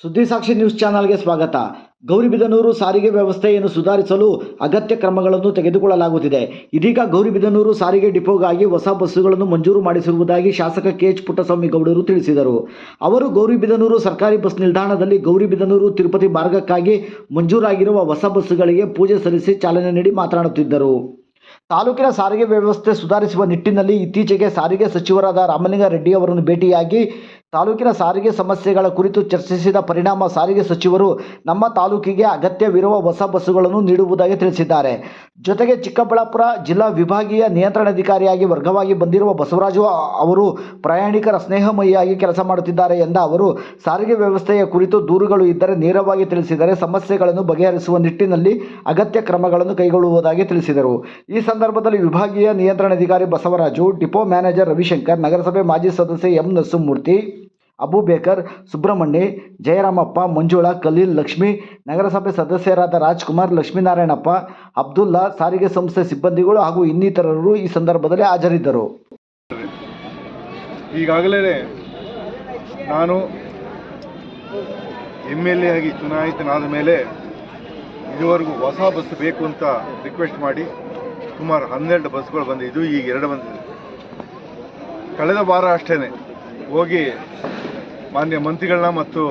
ಸುದ್ದಿಸಾಕ್ಷಿ news ಚಾನೆಲ್ಗೆ ಸ್ವಾಗತ. ಗೌರಿಬಿದನೂರು ಸಾರಿಗೆ ವ್ಯವಸ್ಥೆಯನ್ನು ಸುಧಾರಿಸಲು ಅಗತ್ಯ ಕ್ರಮಗಳನ್ನು ತೆಗೆದುಕೊಳ್ಳಲಾಗುತ್ತಿದೆ. ಇದೀಗ ಗೌರಿಬಿದನೂರು ಸಾರಿಗೆ ಡಿಪೋಗಾಗಿ ಹೊಸ ಬಸ್ಸುಗಳನ್ನು ಮಂಜೂರು ಮಾಡಿಸಿರುವುದಾಗಿ ಶಾಸಕ ಕೆ.ಎಚ್. ಪುಟ್ಟಸ್ವಾಮಿ ಗೌಡರು ತಿಳಿಸಿದರು. ಅವರು ಗೌರಿಬಿದನೂರು ಸರ್ಕಾರಿ ಬಸ್ ನಿಲ್ದಾಣದಲ್ಲಿ ಗೌರಿಬಿದನೂರು ತಿರುಪತಿ ಮಾರ್ಗಕ್ಕಾಗಿ ಮಂಜೂರಾಗಿರುವ ಹೊಸ ಬಸ್ಸುಗಳಿಗೆ ಪೂಜೆ ಸಲ್ಲಿಸಿ ಚಾಲನೆ ನೀಡಿ ಮಾತನಾಡುತ್ತಿದ್ದರು. ತಾಲೂಕಿನ ಸಾರಿಗೆ ವ್ಯವಸ್ಥೆ ಸುಧಾರಿಸುವ ನಿಟ್ಟಿನಲ್ಲಿ ಇತ್ತೀಚೆಗೆ ಸಾರಿಗೆ ಸಚಿವರಾದ ರಾಮಲಿಂಗಾರೆಡ್ಡಿ ಅವರನ್ನು ಭೇಟಿಯಾಗಿ ತಾಲೂಕಿನ ಸಾರಿಗೆ ಸಮಸ್ಯೆಗಳ ಕುರಿತು ಚರ್ಚಿಸಿದ ಪರಿಣಾಮ ಸಾರಿಗೆ ಸಚಿವರು ನಮ್ಮ ತಾಲೂಕಿಗೆ ಅಗತ್ಯವಿರುವ ಹೊಸ ಬಸ್ಸುಗಳನ್ನು ನೀಡುವುದಾಗಿ ತಿಳಿಸಿದ್ದಾರೆ. ಜೊತೆಗೆ ಚಿಕ್ಕಬಳ್ಳಾಪುರ ಜಿಲ್ಲಾ ವಿಭಾಗೀಯ ನಿಯಂತ್ರಣಾಧಿಕಾರಿಯಾಗಿ ವರ್ಗವಾಗಿ ಬಂದಿರುವ ಬಸವರಾಜು ಅವರು ಪ್ರಯಾಣಿಕರ ಸ್ನೇಹಮಯಿಯಾಗಿ ಕೆಲಸ ಮಾಡುತ್ತಿದ್ದಾರೆ ಎಂದ ಅವರು, ಸಾರಿಗೆ ವ್ಯವಸ್ಥೆಯ ಕುರಿತು ದೂರುಗಳು ಇದ್ದರೆ ನೇರವಾಗಿ ತಿಳಿಸಿದರೆ ಸಮಸ್ಯೆಗಳನ್ನು ಬಗೆಹರಿಸುವ ನಿಟ್ಟಿನಲ್ಲಿ ಅಗತ್ಯ ಕ್ರಮಗಳನ್ನು ಕೈಗೊಳ್ಳುವುದಾಗಿ ತಿಳಿಸಿದರು. ಈ ಸಂದರ್ಭದಲ್ಲಿ ವಿಭಾಗೀಯ ನಿಯಂತ್ರಣಾಧಿಕಾರಿ ಬಸವರಾಜು, ಡಿಪೋ ಮ್ಯಾನೇಜರ್ ರವಿಶಂಕರ್, ನಗರಸಭೆ ಮಾಜಿ ಸದಸ್ಯ ಎಂ. ನರಸಿಂಹಮೂರ್ತಿ, ಅಬೂಬೇಕರ್, ಸುಬ್ರಹ್ಮಣ್ಯ, ಜಯರಾಮಪ್ಪ, ಮಂಜುಳಾ, ಖಲೀಲ್, ಲಕ್ಷ್ಮಿ, ನಗರಸಭೆ ಸದಸ್ಯರಾದ ರಾಜ್ಕುಮಾರ್, ಲಕ್ಷ್ಮೀನಾರಾಯಣಪ್ಪ, ಅಬ್ದುಲ್ಲಾ, ಸಾರಿಗೆ ಸಂಸ್ಥೆ ಸಿಬ್ಬಂದಿಗಳು ಹಾಗೂ ಇನ್ನಿತರರು ಈ ಸಂದರ್ಭದಲ್ಲಿ ಹಾಜರಿದ್ದರು. ಈಗಾಗಲೇ ನಾನು MLA ಆಗಿ ಚುನಾಯಿತನಾದ ಮೇಲೆ ಇದುವರೆಗೂ ಹೊಸ ಬಸ್ ಬೇಕು ಅಂತ ರಿಕ್ವೆಸ್ಟ್ ಮಾಡಿ ಸುಮಾರು 12 ಬಸ್ಗಳು ಬಂದಿದ್ದು, ಈಗ 2 ಬಂದಿದೆ. ಕಳೆದ ವಾರ ಅಷ್ಟೇ ಹೋಗಿ ಮಾನ್ಯ ಮಂತ್ರಿಗಳನ್ನ ಮತ್ತು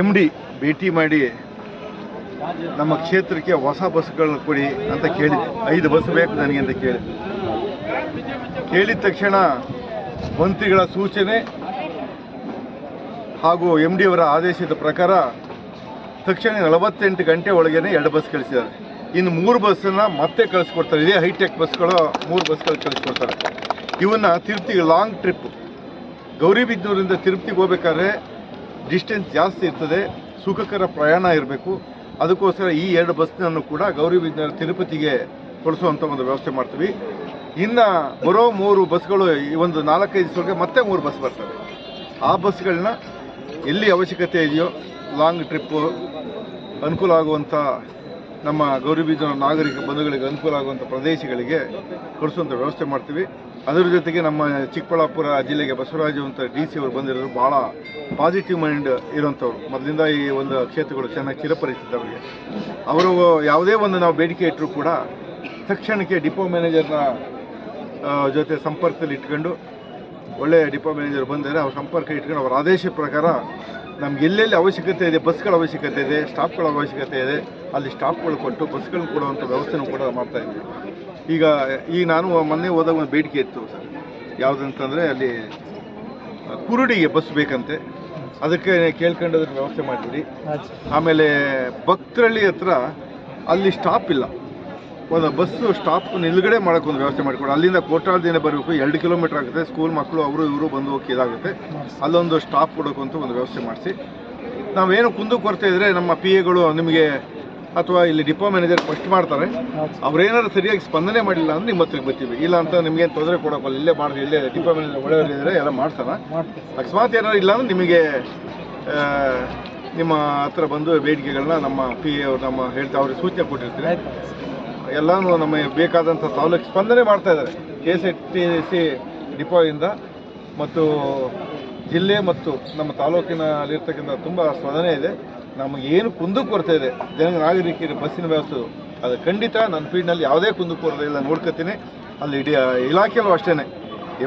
MD ಭೇಟಿ ಮಾಡಿ ನಮ್ಮ ಕ್ಷೇತ್ರಕ್ಕೆ ಹೊಸ ಬಸ್ಗಳನ್ನ ಕೊಡಿ ಅಂತ ಕೇಳಿದೆ. 5 ಬಸ್ ಬೇಕು ನನಗೆ ಅಂತ ಕೇಳಿದ ತಕ್ಷಣ ಮಂತ್ರಿಗಳ ಸೂಚನೆ ಹಾಗೂ MD ಅವರ ಆದೇಶದ ಪ್ರಕಾರ ತಕ್ಷಣ 48 ಗಂಟೆ ಒಳಗೇನೆ 2 ಬಸ್ ಕಳಿಸಿದ್ದಾರೆ. ಇನ್ನು 3 ಬಸ್ಸನ್ನು ಮತ್ತೆ ಕಳಿಸ್ಕೊಡ್ತಾರೆ. ಇದೇ ಹೈಟೆಕ್ ಬಸ್ಗಳು 3 ಬಸ್ಗಳು ಕಳಿಸ್ಕೊಡ್ತಾರೆ. ಇವನ್ನ ತಿರುಪತಿಗೆ ಲಾಂಗ್ ಟ್ರಿಪ್, ಗೌರಿಬಿದನೂರಿಂದ ತಿರುಪತಿಗೆ ಹೋಗ್ಬೇಕಾದ್ರೆ ಡಿಸ್ಟೆನ್ಸ್ ಜಾಸ್ತಿ ಇರ್ತದೆ, ಸುಖಕರ ಪ್ರಯಾಣ ಇರಬೇಕು. ಅದಕ್ಕೋಸ್ಕರ ಈ 2 ಬಸ್ನನ್ನು ಕೂಡ ಗೌರಿಬಿದನೂರು ತಿರುಪತಿಗೆ ಕೊಡಿಸುವಂಥ ಒಂದು ವ್ಯವಸ್ಥೆ ಮಾಡ್ತೀವಿ. ಇನ್ನು ಬರೋ 3 ಬಸ್ಗಳು ಈ ಒಂದು 4-5 ದಿವಸಕ್ಕೆ ಮತ್ತೆ 3 ಬಸ್ ಬರ್ತವೆ. ಆ ಬಸ್ಗಳನ್ನ ಎಲ್ಲಿ ಅವಶ್ಯಕತೆ ಇದೆಯೋ ಲಾಂಗ್ ಟ್ರಿಪ್ಪು ಅನುಕೂಲ ಆಗುವಂಥ ನಮ್ಮ ಗೌರಿಬಿದನೂರು ನಾಗರಿಕ ಬಂಧುಗಳಿಗೆ ಅನುಕೂಲ ಆಗುವಂಥ ಪ್ರದೇಶಗಳಿಗೆ ಕೊಡಿಸುವಂಥ ವ್ಯವಸ್ಥೆ ಮಾಡ್ತೀವಿ. ಅದರ ಜೊತೆಗೆ ನಮ್ಮ ಚಿಕ್ಕಬಳ್ಳಾಪುರ ಜಿಲ್ಲೆಗೆ ಬಸವರಾಜು ಅಂತ DC ಅವರು ಬಂದಿರೋರು ಭಾಳ ಪಾಸಿಟಿವ್ ಮೈಂಡ್ ಇರೋಂಥವ್ರು. ಮೊದಲಿಂದ ಈ ಒಂದು ಕ್ಷೇತ್ರಗಳು ಚೆನ್ನಾಗಿ ಚಿರಪರಿಚಿತವರಿಗೆ. ಅವರು ಯಾವುದೇ ಒಂದು ನಾವು ಬೇಡಿಕೆ ಇಟ್ಟರೂ ಕೂಡ ತಕ್ಷಣಕ್ಕೆ ಡಿಪೋ ಮ್ಯಾನೇಜರ್ನ ಜೊತೆ ಸಂಪರ್ಕದಲ್ಲಿ ಇಟ್ಕೊಂಡು, ಒಳ್ಳೆಯ ಡಿಪೋ ಮ್ಯಾನೇಜರ್ ಬಂದರೆ ಅವ್ರ ಸಂಪರ್ಕ ಇಟ್ಕೊಂಡು ಅವರ ಆದೇಶ ಪ್ರಕಾರ ನಮ್ಗೆ ಎಲ್ಲೆಲ್ಲಿ ಅವಶ್ಯಕತೆ ಇದೆ, ಬಸ್ಗಳ ಅವಶ್ಯಕತೆ ಇದೆ, ಸ್ಟಾಪ್ಗಳ ಅವಶ್ಯಕತೆ ಇದೆ, ಅಲ್ಲಿ ಸ್ಟಾಪ್ಗಳು ಕೊಟ್ಟು ಬಸ್ಗಳನ್ನ ಕೊಡುವಂಥ ವ್ಯವಸ್ಥೆನೂ ಕೂಡ ಮಾಡ್ತಾಯಿದ್ವಿ. ಈಗ ನಾನು ಮೊನ್ನೆ ಹೋದಾಗ ಒಂದು ಬೇಡಿಕೆ ಇತ್ತು ಸರ್, ಯಾವುದಂತಂದರೆ ಅಲ್ಲಿ ಕುರುಡಿಗೆ ಬಸ್ ಬೇಕಂತೆ. ಅದಕ್ಕೆ ಕೇಳ್ಕೊಂಡು ಅದಕ್ಕೆ ವ್ಯವಸ್ಥೆ ಮಾಡಿಬಿಡಿ. ಆಮೇಲೆ ಭಕ್ತರಳ್ಳಿ ಹತ್ರ ಅಲ್ಲಿ ಸ್ಟಾಪ್ ಇಲ್ಲ, ಒಂದು ಬಸ್ಸು ಸ್ಟಾಪ್ ನಿಲ್ಗಡೆ ಮಾಡೋಕ್ಕೆ ಒಂದು ವ್ಯವಸ್ಥೆ ಮಾಡಿಕೊಡಿ. ಅಲ್ಲಿಂದ ಕೋಟಾಳದಿಂದ ಬರಬೇಕು, 2 ಕಿಲೋಮೀಟ್ರ್ ಆಗುತ್ತೆ. ಸ್ಕೂಲ್ ಮಕ್ಕಳು ಅವರು ಇವರು ಬಂದು ಹೋಗಿ ಇದಾಗುತ್ತೆ. ಅಲ್ಲೊಂದು ಸ್ಟಾಪ್ ಕೊಡೋಕ್ಕಂತ ಒಂದು ವ್ಯವಸ್ಥೆ ಮಾಡಿಸಿ, ನಾವೇನು ಕುಂದುಕೊರತೆ ಇದ್ದರೆ ನಮ್ಮ PAಗಳು ನಿಮಗೆ ಅಥವಾ ಇಲ್ಲಿ ಡಿಪೋ ಮ್ಯಾನೇಜರ್ ಫಸ್ಟ್ ಮಾಡ್ತಾರೆ. ಅವ್ರೇನಾದ್ರು ಸರಿಯಾಗಿ ಸ್ಪಂದನೆ ಮಾಡಿಲ್ಲ ಅಂದರೆ ನಿಮ್ಮ ಹತ್ರಕ್ಕೆ ಬರ್ತೀವಿ. ಇಲ್ಲ ಅಂತ ನಿಮಗೇನು ತೊಂದರೆ ಕೊಡೋಕ್ಕಲ್ಲ, ಇಲ್ಲೇ ಮಾಡಿ, ಇಲ್ಲೇ ಡಿಪೋ ಮ್ಯಾನೇಜರ್ ಒಳ್ಳೆಯವರಿದ್ದಾರೆ, ಎಲ್ಲ ಮಾಡ್ತಾನೆ. ಅಕಸ್ಮಾತ್ ಏನಾದ್ರು ಇಲ್ಲ ಅಂದರೆ ನಿಮಗೆ ನಿಮ್ಮ ಹತ್ರ ಬಂದು ಬೇಡಿಕೆಗಳನ್ನ ನಮ್ಮ PA ಅವ್ರು ನಮ್ಮ ಹೇಳ್ತಾ ಅವ್ರಿಗೆ ಸೂಚನೆ ಕೊಟ್ಟಿರ್ತೀವಿ. ಎಲ್ಲನೂ ನಮಗೆ ಬೇಕಾದಂಥ ಸವಲತ್ತು ಸ್ಪಂದನೆ ಮಾಡ್ತಾಯಿದ್ದಾರೆ. KSTC ಡಿಪೋಯಿಂದ ಮತ್ತು ಜಿಲ್ಲೆ ಮತ್ತು ನಮ್ಮ ತಾಲೂಕಿನಲ್ಲಿರ್ತಕ್ಕಂಥ ತುಂಬ ಸ್ಪಂದನೆ ಇದೆ. ನಮಗೇನು ಕುಂದುಕೊರತೆ ಇದೆ ನಾಗರಿಕರ ಬಸ್ಸಿನ ವ್ಯವಸ್ಥೆ, ಅದು ಖಂಡಿತ ನನ್ನ ಫೀಲ್ಡ್ನಲ್ಲಿ ಯಾವುದೇ ಕುಂದುಕೊರತೆ ಇಲ್ಲ, ನೋಡ್ಕೊತೀನಿ. ಅಲ್ಲಿ ಇಲಾಖೆಯಲ್ಲೂ ಅಷ್ಟೇ,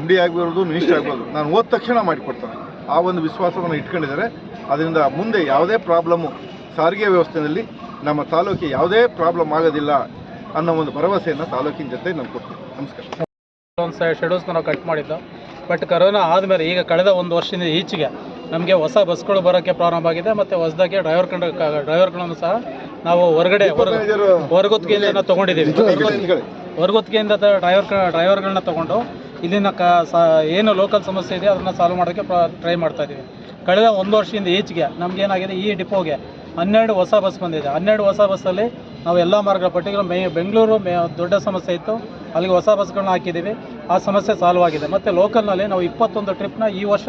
MD ಆಗ್ಬೋದು, ಮಿನಿಸ್ಟರ್ ಆಗ್ಬೋದು, ನಾನು ಹೋದ ತಕ್ಷಣ ಮಾಡಿಕೊಡ್ತಾನೆ. ಆ ಒಂದು ವಿಶ್ವಾಸವನ್ನು ಇಟ್ಕೊಂಡಿದ್ದಾರೆ. ಅದರಿಂದ ಮುಂದೆ ಯಾವುದೇ ಪ್ರಾಬ್ಲಮ್ಮು ಸಾರಿಗೆ ವ್ಯವಸ್ಥೆಯಲ್ಲಿ ನಮ್ಮ ತಾಲೂಕಿಗೆ ಯಾವುದೇ ಪ್ರಾಬ್ಲಮ್ ಆಗೋದಿಲ್ಲ ಅನ್ನೋ ಒಂದು ಭರವಸೆಯನ್ನು ತಾಲೂಕಿನ ಜೊತೆ ನಾನು ಕೊಡ್ತೀನಿ. ನಮಸ್ಕಾರ. ಒಂದು ಶೆಡ್ಯೂಲ್ಸ್ನ ನಾವು ಕಟ್ ಮಾಡಿದ್ದು, ಬಟ್ ಕರೋನಾ ಆದಮೇಲೆ ಈಗ ಕಳೆದ 1 ವರ್ಷದಿಂದ ಈಚೆಗೆ ನಮಗೆ ಹೊಸ ಬಸ್ಗಳು ಬರೋಕ್ಕೆ ಪ್ರಾರಂಭ ಆಗಿದೆ. ಮತ್ತು ಹೊಸದಾಗಿ ಡ್ರೈವರ್ಗಳನ್ನು ಸಹ ನಾವು ಹೊರಗುತ್ತಿಗೆಯಿಂದ ತೊಗೊಂಡಿದ್ದೀವಿ. ಹೊರಗುತ್ತಿಗೆಯಿಂದ ಡ್ರೈವರ್ಗಳನ್ನ ತೊಗೊಂಡು ಇಲ್ಲಿನ ಏನು ಲೋಕಲ್ ಸಮಸ್ಯೆ ಇದೆ ಅದನ್ನು ಸಾಲ್ವ್ ಮಾಡೋಕ್ಕೆ ಟ್ರೈ ಮಾಡ್ತಾಯಿದ್ದೀವಿ. ಕಳೆದ 1 ವರ್ಷದಿಂದ ಈಚೆಗೆ ನಮಗೇನಾಗಿದೆ, ಈ ಡಿಪೋಗೆ 12 ಹೊಸ ಬಸ್ ಬಂದಿದೆ. 12 ಹೊಸ ಬಸ್ಸಲ್ಲಿ ನಾವು ಎಲ್ಲ ಮಾರ್ಗಗಳ ಪರ್ಟಿಕ್ಯುಲರ್ ಬೆಂಗಳೂರು ದೊಡ್ಡ ಸಮಸ್ಯೆ ಇತ್ತು, ಅಲ್ಲಿಗೆ ಹೊಸ ಬಸ್ಗಳನ್ನ ಹಾಕಿದ್ದೀವಿ. ಆ ಸಮಸ್ಯೆ ಸಾಲ್ವ್ ಆಗಿದೆ. ಮತ್ತು ಲೋಕಲ್ನಲ್ಲಿ ನಾವು 21 ಟ್ರಿಪ್ನ ಈ ವರ್ಷ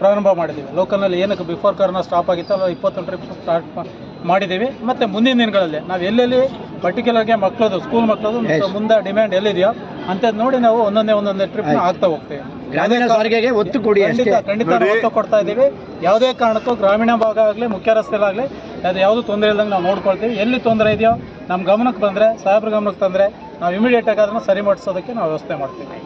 ಪ್ರಾರಂಭ ಮಾಡಿದ್ದೀವಿ. ಲೋಕಲ್ನಲ್ಲಿ ಏನಕ್ಕೆ ಬಿಫೋರ್ ಕರೋನಾ ಸ್ಟಾಪ್ ಆಗಿತ್ತು ಅಲ್ಲ, 21 ಟ್ರಿಪ್ ಸ್ಟಾರ್ಟ್ ಮಾಡಿದ್ದೀವಿ. ಮತ್ತು ಮುಂದಿನ ದಿನಗಳಲ್ಲಿ ನಾವು ಎಲ್ಲೆಲ್ಲಿ ಪರ್ಟಿಕ್ಯುಲರ್ಗೆ ಮಕ್ಕಳದು ಸ್ಕೂಲ್ ಮಕ್ಕಳದು ಮುಂದೆ ಡಿಮ್ಯಾಂಡ್ ಎಲ್ಲಿದೆಯೋ ಅಂಥದ್ದು ನೋಡಿ ನಾವು ಒಂದೊಂದೇ ಟ್ರಿಪ್ ಆಗ್ತಾ ಹೋಗ್ತೀವಿ. ಗ್ರಾಮೀಣ ಸಾರಿಗೆಗೆ ಒತ್ತು ಕೊಡಿ ಅಷ್ಟೇ. ಖಂಡಿತ ಒತ್ತು ಕೊಡ್ತಾ ಇದ್ದೀವಿ. ಯಾವುದೇ ಕಾರಣಕ್ಕೂ ಗ್ರಾಮೀಣ ಭಾಗ ಆಗಲಿ ಮುಖ್ಯ ರಸ್ತೆಲಾಗಲಿ ಅದು ಯಾವುದು ತೊಂದರೆ ಇಲ್ದಂಗೆ ನಾವು ನೋಡ್ಕೊಳ್ತೀವಿ. ಎಲ್ಲಿ ತೊಂದರೆ ಇದೆಯೋ ನಮ್ಮ ಗಮನಕ್ಕೆ ಬಂದರೆ, ಸಾಹೇಬ್ರ ಗಮನಕ್ಕೆ ತಂದರೆ ನಾವು ಇಮಿಡಿಯೇಟಾಗಿ ಅದನ್ನು ಸರಿ ಮಾಡಿಸೋದಕ್ಕೆ ನಾವು ವ್ಯವಸ್ಥೆ ಮಾಡ್ತೀವಿ.